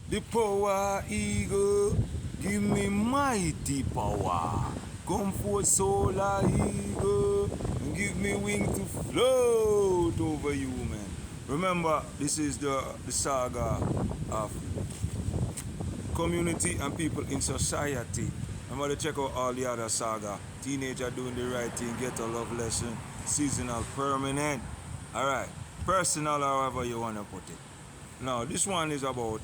The power eagle, give me mighty power. Come forth solar eagle, and give me wing to float over you, man. Remember, this is the saga of community and people in society. Remember to check out all the other saga. Teenager doing the right thing, get a love lesson, seasonal, permanent. Alright, personal, however you want to put it. Now, this one is about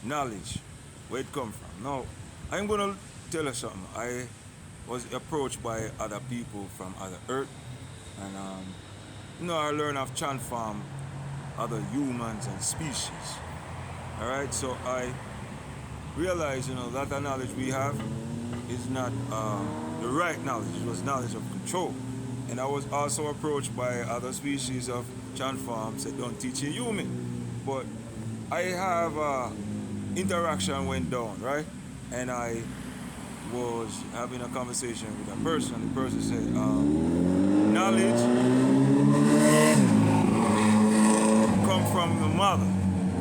knowledge, where it come from. Now, I'm going to tell you something. I was approached by other people from other earth, and I learned of transform other humans and species. All right, so I realized, that the knowledge we have is not the right knowledge. It was knowledge of control. And I was also approached by other species of transforms that don't teach a human. But I have interaction went down, right? And I was having a conversation with a person. The person said, knowledge come from the mother.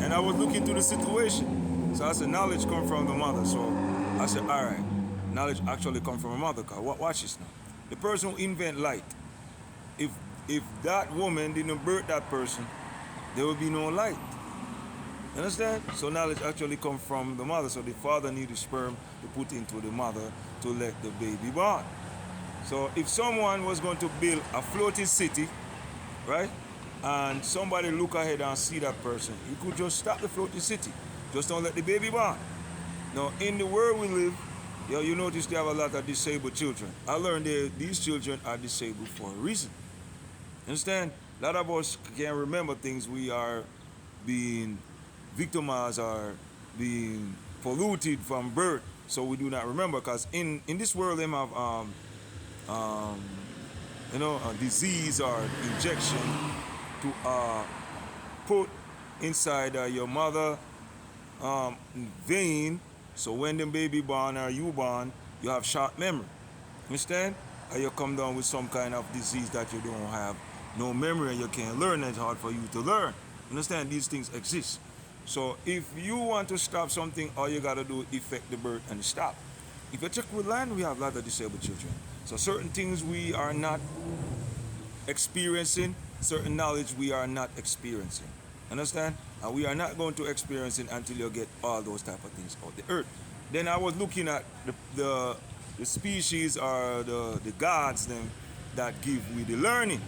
And I was looking to the situation. So I said, knowledge come from the mother. So I said, all right, knowledge actually come from a mother. Watch this now. The person who invent light, if that woman didn't birth that person, there would be no light. You understand? So knowledge actually come from the mother. So the father needed sperm to put into the mother to let the baby born. So if someone was going to build a floating city, right? And somebody look ahead and see that person, you could just stop the floating city. Just don't let the baby born. Now, in the world we live, you notice they have a lot of disabled children. I learned that these children are disabled for a reason. Understand? A lot of us can't remember things. We are being victimized or being polluted from birth, so we do not remember. Because in this world, they have a disease or injection to put inside your mother vein, so when the baby born or you born, you have short memory. Understand? Or you come down with some kind of disease that you don't have no memory and you can't learn. It's hard for you to learn. Understand? These things exist. So if you want to stop something, all you gotta do is effect the birth and stop. If you check with land, we have a lot of disabled children. So certain things we are not experiencing, certain knowledge we are not experiencing. Understand? And we are not going to experience it until you get all those type of things out the earth. Then I was looking at the species or the gods them that give we the learning,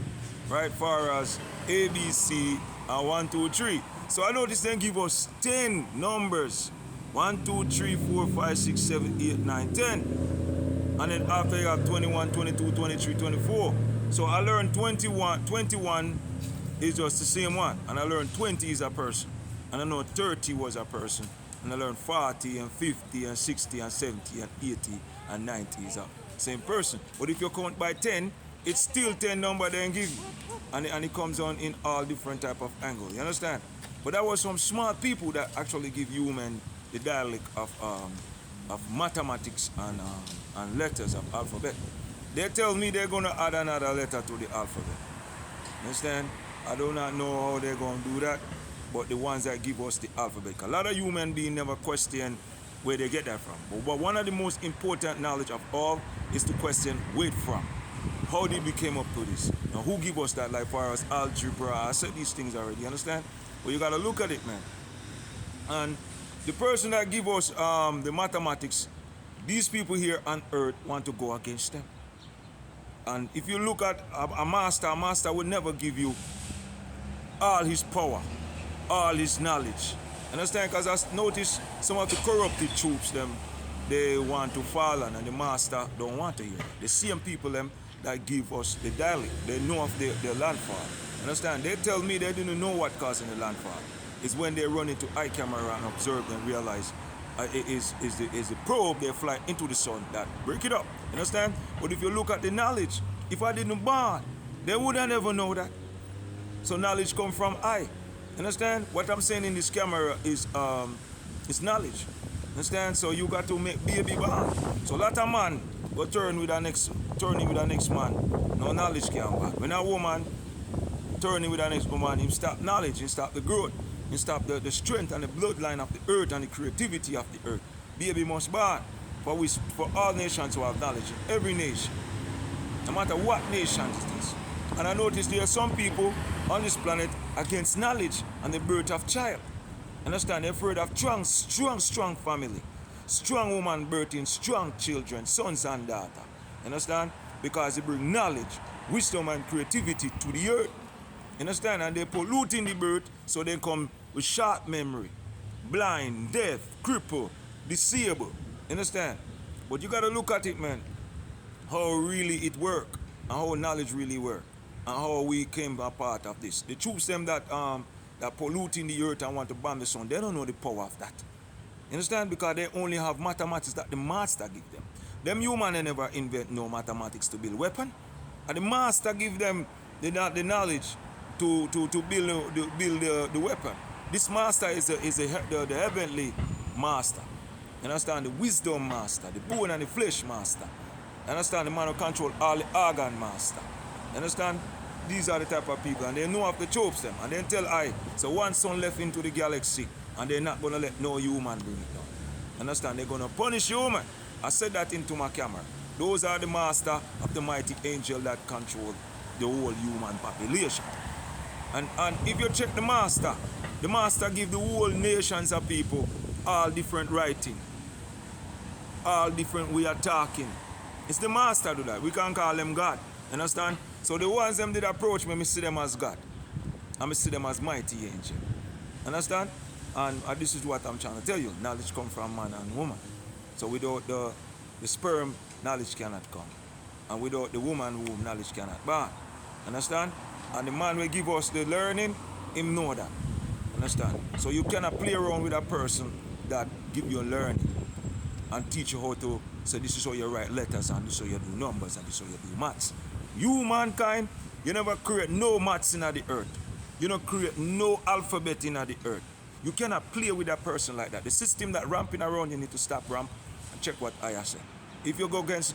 right? Far as A, B, C, and 1, 2, 3. So I noticed they give us 10 numbers. 1, 2, 3, 4, 5, 6, 7, 8, 9, 10. And then after you have 21, 22, 23, 24. So I learned 21 is just the same one. And I learned 20 is a person. And I know 30 was a person. And I learned 40 and 50 and 60 and 70 and 80 and 90 is a same person. But if you count by 10, it's still 10 number they give you. And it comes on in all different type of angles. You understand? But there was some smart people that actually give human the dialect of mathematics and letters of alphabet. They tell me they're going to add another letter to the alphabet. Understand? I do not know how they're going to do that, but the ones that give us the alphabet. A lot of human beings never question where they get that from. But one of the most important knowledge of all is to question where it from. How did we came up to this? Now, who give us that? Like for us, algebra, I said these things already, understand? But you got to look at it, man. And the person that give us the mathematics, these people here on earth want to go against them. And if you look at a master would never give you all his power, all his knowledge. Understand? Because I noticed some of the corrupted troops, they want to fall on, and the master don't want to hear. The same people that give us the dialect, they know of their landfall. Understand? They tell me they didn't know what causing the landfall. It's when they run into eye camera and observe and realize it is the probe they fly into the sun that break it up. Understand? But if you look at the knowledge, if I didn't born, they wouldn't ever know that. So knowledge come from I. Understand? What I'm saying in this camera is knowledge. Understand? So you got to make baby born. So lot of man go turn with the next man. No knowledge can back. When a woman turning with the next woman, him stop knowledge, him stop the growth. You stop the strength and the bloodline of the earth and the creativity of the earth. Baby must born for all nations to have knowledge. Every nation. No matter what nation it is. And I notice there are some people on this planet against knowledge and the birth of child. Understand? They're afraid of strong family. Strong woman birthing strong children, sons and daughters. Understand? Because they bring knowledge, wisdom and creativity to the earth. Understand? And they pollute in the birth, so they come with short memory, blind, deaf, crippled, disabled. Understand? But you gotta look at it, man. How really it work, and how knowledge really work, and how we came a part of this. The troops them that polluting the earth and want to bomb the sun, they don't know the power of that. You understand? Because they only have mathematics that the master give them. Them human, they never invent no mathematics to build weapon. And the master give them the knowledge to build the weapon. This master is the heavenly master. You understand? The wisdom master, the bone and the flesh master. You understand? The man who control all the organ master. You understand? These are the type of people, and they know how to choke them. And then tell so one son left into the galaxy, and they're not gonna let no human bring it down. Understand? They're gonna punish human. I said that into my camera. Those are the master of the mighty angel that control the whole human population. And if you check the master give the whole nations of people all different writing, all different way of talking. It's the master do that. We can't call them God. Understand? So the ones them did approach me, I see them as God. And I see them as mighty angel. Understand? And this is what I'm trying to tell you. Knowledge comes from man and woman. So without the sperm, knowledge cannot come. And without the woman womb, knowledge cannot born. Understand? And the man will give us the learning, him know that. Understand? So you cannot play around with a person that give you learning and teach you how to say this is how you write letters and this is how you do numbers and this is how you do maths. You, mankind, you never create no maths in the earth. You don't create no alphabet in the earth. You cannot play with a person like that. The system that ramping around, you need to stop ramp and check what I say. If you go against